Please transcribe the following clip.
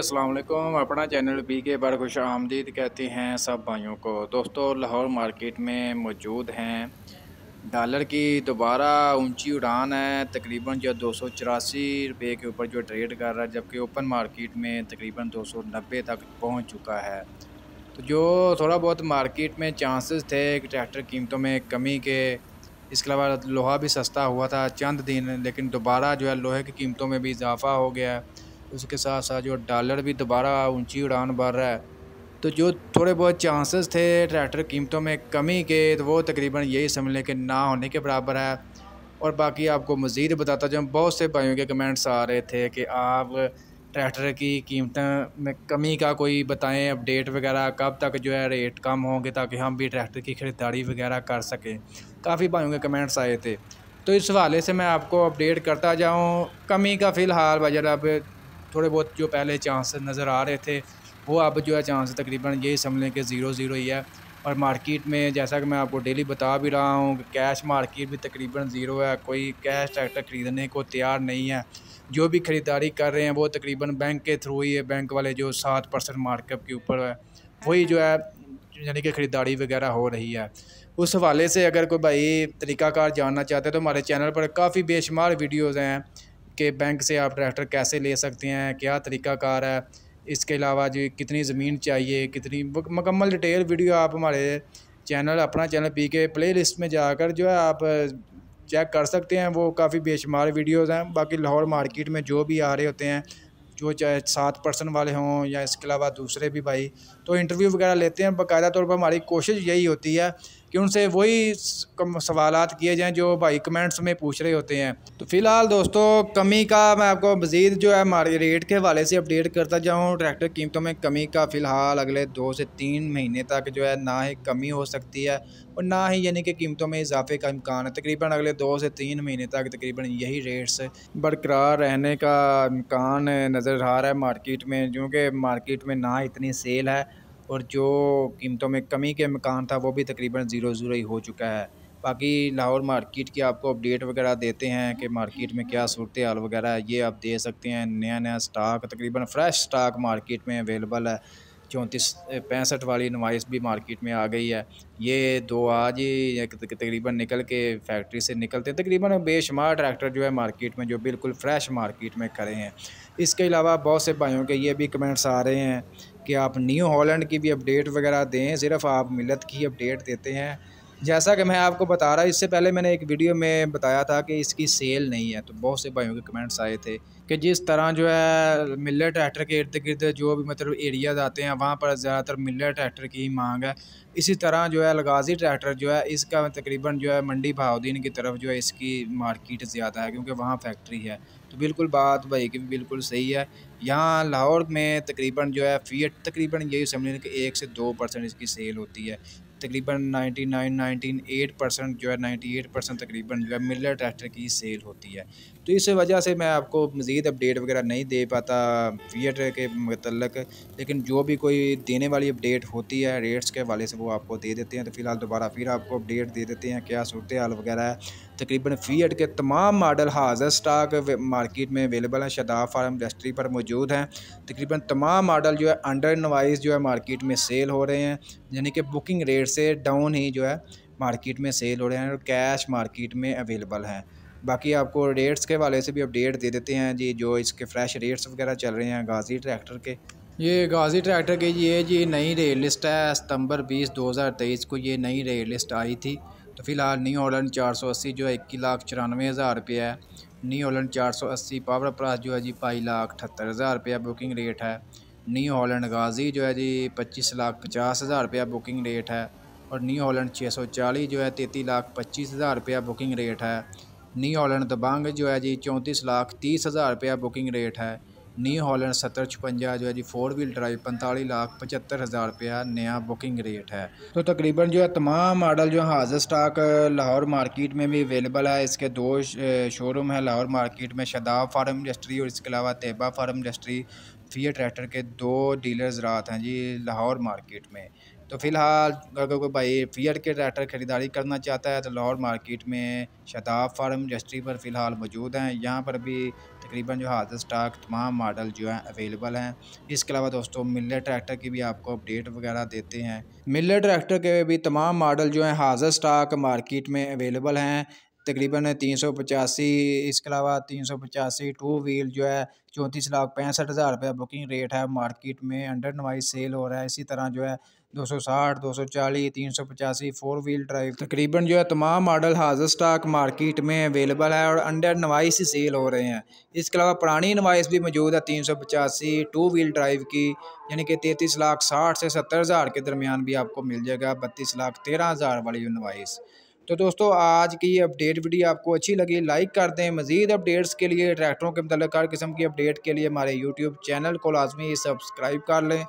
अस्सलाम वालेकुम। अपना चैनल पी के पर खुश आमदीद कहते हैं सब भाइयों को। दोस्तों लाहौर मार्केट में मौजूद हैं। डॉलर की दोबारा ऊंची उड़ान है। तकरीबन जो 284 रुपये के ऊपर जो ट्रेड कर रहा है, जबकि ओपन मार्केट में तकरीबन 290 तक पहुंच चुका है। तो जो थोड़ा बहुत मार्केट में चांसेस थे कि ट्रैक्टर कीमतों में कमी के, इसके अलावा लोहा भी सस्ता हुआ था चंद दिन, लेकिन दोबारा जो है लोहे की कीमतों में भी इजाफा हो गया है। उसके साथ साथ जो डॉलर भी दोबारा ऊंची उड़ान भर रहा है। तो जो थोड़े बहुत चांसेस थे ट्रैक्टर कीमतों में कमी के, तो वो तकरीबन यही समझ लें कि ना होने के बराबर है। और बाकी आपको मज़ीद बताता जाऊँ, बहुत से भाइयों के कमेंट्स आ रहे थे कि आप ट्रैक्टर की कीमतों में कमी का कोई बताएं अपडेट वगैरह, कब तक जो है रेट कम होंगे ताकि हम भी ट्रैक्टर की ख़रीदारी वगैरह कर सकें। काफ़ी भाइयों के कमेंट्स आए थे, तो इस हवाले से मैं आपको अपडेट करता जाऊँ। कमी का फ़िलहाल वजह अब थोड़े बहुत जो पहले चांस नज़र आ रहे थे, वो अब जो है चांस तकरीबन यही समझ लें कि ज़ीरो ज़ीरो ही है। और मार्केट में जैसा कि मैं आपको डेली बता भी रहा हूँ कि कैश मार्केट भी तकरीबन ज़ीरो है। कोई कैश ट्रैक्टर ख़रीदने को तैयार नहीं है। जो भी ख़रीदारी कर रहे हैं वो तकरीबन बैंक के थ्रू ही है। बैंक वाले जो 7% मार्कअप के ऊपर है, वही जो है यानी कि ख़रीदारी वगैरह हो रही है। उस हवाले से अगर कोई भाई तरीक़ाकार जानना चाहते हैं तो हमारे चैनल पर काफ़ी बेशुमार वीडियोज़ हैं कि बैंक से आप ट्रैक्टर कैसे ले सकते हैं, क्या तरीक़ाकार है। इसके अलावा जो कितनी ज़मीन चाहिए, कितनी मुकम्मल डिटेल वीडियो आप हमारे चैनल अपना चैनल पी के प्लेलिस्ट में जाकर जो है आप चेक कर सकते हैं। वो काफ़ी बेशुमार वीडियोज़ हैं। बाकी लाहौर मार्केट में जो भी आ रहे होते हैं, जो चाहे 7% वाले हों या इसके अलावा दूसरे भी भाई, तो इंटरव्यू वगैरह लेते हैं। बाकायदा तौर पर हमारी कोशिश यही होती है कि उनसे वही सवालात किए जाएँ जो भाई कमेंट्स में पूछ रहे होते हैं। तो फ़िलहाल दोस्तों कमी का मैं आपको मज़ीद जो है हमारे रेट के हवाले से अपडेट करता जाऊँ। ट्रैक्टर कीमतों में कमी का फ़िलहाल अगले 2 से 3 महीने तक जो है ना ही कमी हो सकती है और ना ही यानी कि कीमतों में इजाफे का इम्कान है। तकरीबन अगले 2 से 3 महीने तक तकरीबन यही रेट्स बरकरार रहने का इम्कान नज़र आ रहा है मार्केट में, क्योंकि मार्केट में ना इतनी सेल है और जो कीमतों में कमी के इम्कान था वो भी तकरीबन ज़ीरो ज़ीरो ही हो चुका है। बाकी लाहौर मार्केट की आपको अपडेट वगैरह देते हैं कि मार्केट में क्या सूरत हाल वगैरह है, ये आप दे सकते हैं। नया नया स्टॉक तकरीबन फ्रेश स्टॉक मार्केट में अवेलेबल है। 3465 वाली नवाइस भी मार्केट में आ गई है। ये दो आज ही तकरीबन निकल के फैक्ट्री से निकलते तकरीबन बेशुमार ट्रैक्टर जो है मार्केट में जो बिल्कुल फ्रेश मार्केट में खड़े हैं। इसके अलावा बहुत से भाइयों के ये भी कमेंट्स आ रहे हैं कि आप न्यू हॉलैंड की भी अपडेट वगैरह दें, सिर्फ आप मिलत की अपडेट देते हैं। जैसा कि मैं आपको बता रहा, इससे पहले मैंने एक वीडियो में बताया था कि इसकी सेल नहीं है, तो बहुत से भाइयों के कमेंट्स आए थे कि जिस तरह जो है मिलर ट्रैक्टर के इर्द गिर्द जो भी मतलब एरियाज आते हैं वहाँ पर ज़्यादातर मिलर ट्रैक्टर की ही मांग है। इसी तरह जो है अलगाजी ट्रैक्टर जो है इसका तकरीबन जो है मंडी बहाउद्दीन की तरफ जो है इसकी मार्केट ज़्यादा है, क्योंकि वहाँ फैक्ट्री है। तो बिल्कुल बात भाई की भी बिल्कुल सही है। यहाँ लाहौर में तकरीबन जो है फ़िएट तकरीबन यही समझ लें कि 1 से 2% इसकी सेल होती है। तकरीबन 98% जो है 98% तकरीबन जो है मिलर ट्रैक्टर की सेल होती है। तो इस वजह से मैं आपको मज़ीद अपडेट वगैरह नहीं दे पाता फ़िएट के मतलब, लेकिन जो भी कोई देने वाली अपडेट होती है रेट्स के हवाले से वो आपको दे देते हैं। तो फ़िलहाल दोबारा फिर आपको अपडेट दे देते हैं क्या सूरत हाल वगैरह है। तकरीबन फ़िएट के तमाम मॉडल हाज़र स्टॉक मार्केट में अवेलेबल हैं, शादाब फार्म इंडस्ट्री पर मौजूद हैं। तकरीबन तमाम मॉडल जो है अंडर इनवाइस जो है मार्केट में सेल हो रहे हैं, यानी कि बुकिंग रेट से डाउन ही जो है मार्केट में सेल हो रहे हैं और कैश मार्केट में अवेलेबल हैं। बाकी आपको रेट्स के हवाले से भी अपडेट दे देते हैं जी, जो इसके फ्रेश रेट्स वगैरह चल रहे हैं गाज़ी ट्रैक्टर के। ये गाज़ी ट्रैक्टर की ये जी नई रेट लिस्ट है। सितंबर 20 2023 को ये नई रेट लिस्ट आई थी। तो फ़िलहाल न्यू हॉलैंड 480 जो है 21,94,000 रुपये है। न्यू हॉलैंड 480 पावर प्लस जो है जी 22,78,000 रुपया बुकिंग रेट है। न्यू हॉलैंड गाज़ी जो है जी 25,50,000 रुपया बुकिंग रेट है। और न्यू हॉलैंड 640 जो है 33,25,000 रुपया बुकिंग रेट है। न्यू हॉलैंड दबंग जो है जी 34,30,000 रुपया बुकिंग रेट है। न्यू हॉलैंड 7056 जो है जी 4 व्हील ड्राइव 45,75,000 रुपया नया बुकिंग रेट है। तो तकरीबन जो है तमाम मॉडल जो हाज़र स्टॉक लाहौर मार्केट में भी अवेलेबल है। इसके दो शोरूम है लाहौर मार्केट में, शादाब फार्म इंडस्ट्री और इसके अलावा Tayyaba farm industry. Fiat tractor के 2 डीलर्स रात हैं जी लाहौर मार्केट में। तो फ़िलहाल अगर कोई भाई फिएट के ट्रैक्टर ख़रीदारी करना चाहता है तो लाहौर मार्केट में शताब फार्म इंडस्ट्री पर फ़िलहाल मौजूद हैं। यहाँ पर भी तकरीबन जो हाज़िर स्टॉक तमाम मॉडल जो हैं अवेलेबल हैं। इसके अलावा दोस्तों मिलर ट्रैक्टर की भी आपको अपडेट वगैरह देते हैं। मिलर ट्रैक्टर के भी तमाम मॉडल जो हैं हाज़िर स्टॉक मार्केट में अवेलेबल हैं। तकरीबन 385, इसके अलावा 385 टू व्हील जो है 34,65,000 रुपये बुकिंग रेट है मार्केट में, अंडर नवाइस सेल हो रहा है। इसी तरह जो है 260, 240, 385 फोर व्हील ड्राइव तकरीबन जो है तमाम मॉडल हाज़िर स्टॉक मार्केट में अवेलेबल है और अंडर नवाइस ही सेल हो रहे हैं। इसके अलावा पुरानी नवाइस भी मौजूद है 385 टू व्हील ड्राइव की, यानी कि 33,60,000 से 70,000 के दरमियान भी आपको मिल जाएगा 32,13,000 वाली नवाइस। तो दोस्तों आज की ये अपडेट वीडियो आपको अच्छी लगी लाइक कर दें। मज़ीद अपडेट्स के लिए ट्रैक्टरों के मतलब हर किस्म की अपडेट के लिए हमारे यूट्यूब चैनल को लाजमी सब्सक्राइब कर लें।